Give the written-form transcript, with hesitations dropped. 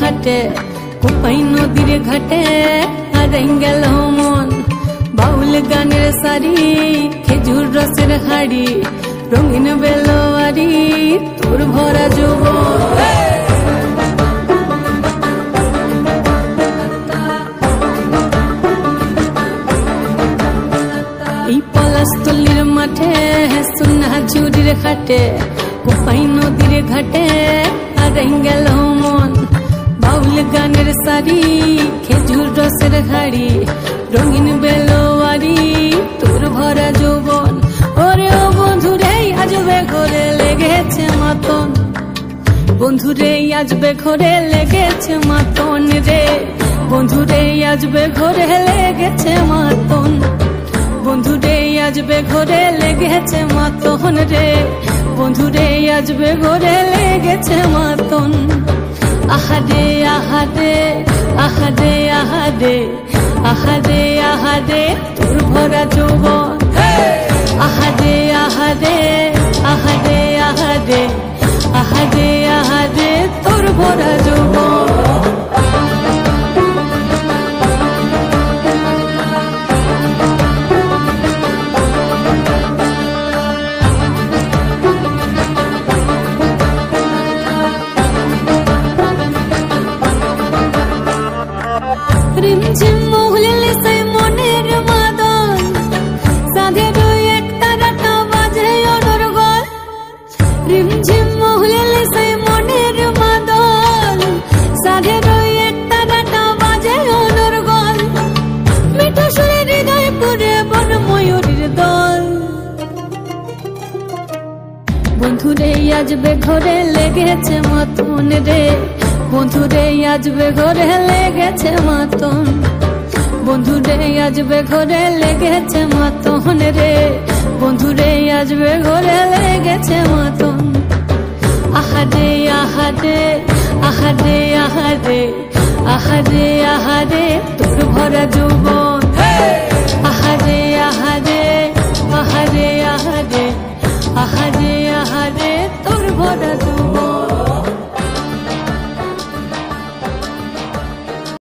খাটে কোপাই নদীর ঘাটে হারাই গেল মন বাউল গানের সারি খেজুর রসের হাড়ি রঙিন বেলোয়ারি তোর ভরা যৌবন এই পলাশতলির মাঠে সোনা ঝুরির খাটে কোপাই নদীর ঘাটে হারাই গেল মন বাউল গানের সারি খেজুর রসের হাড়ি রঙিন বেলোয়ারি তোর ভরা যৌবন ওরে ও বন্ধুরে আজবে ঘরে লেগেছে মাতন বন্ধুরে আজবে ঘরে লেগেছে মাতন রে বন্ধুরে আজবে ঘরে লেগেছে মাতন বন্ধুরে আজবে ঘরে লেগেছে মাতন রে বন্ধুরে আজবে ঘরে লেগেছে মাতন আহারে আহারে আহারে আহারে আহারে আহারে তোর ভরা যৌবন আহারে আহারে আহারে আহারে আহারে আহারে তোর ভরা যৌবন রিমঝিম মহুলিলে সেই মনের মাদন সাধের এক তারাটা বাজে অনর্গল রিমঝিম মহুলিলে সেই মনের মাদন সাধের এক তারাটা বাজে অনর্গল মিঠা সুরে হৃদয় পুরে বন ময়ূরীর দল বন্ধুরে আজবে ঘরে লেগেছে মতন রে বন্ধুরে আজবে ঘরে লেগেছে মাতন বন্ধুরে আজবে ঘরে লেগেছে মাতন রে বন্ধুরে আজবে ঘরে লেগেছে মাতন আহারে আহারে আহারে আহারে আহারে আহারে তোর ভরা যৌবন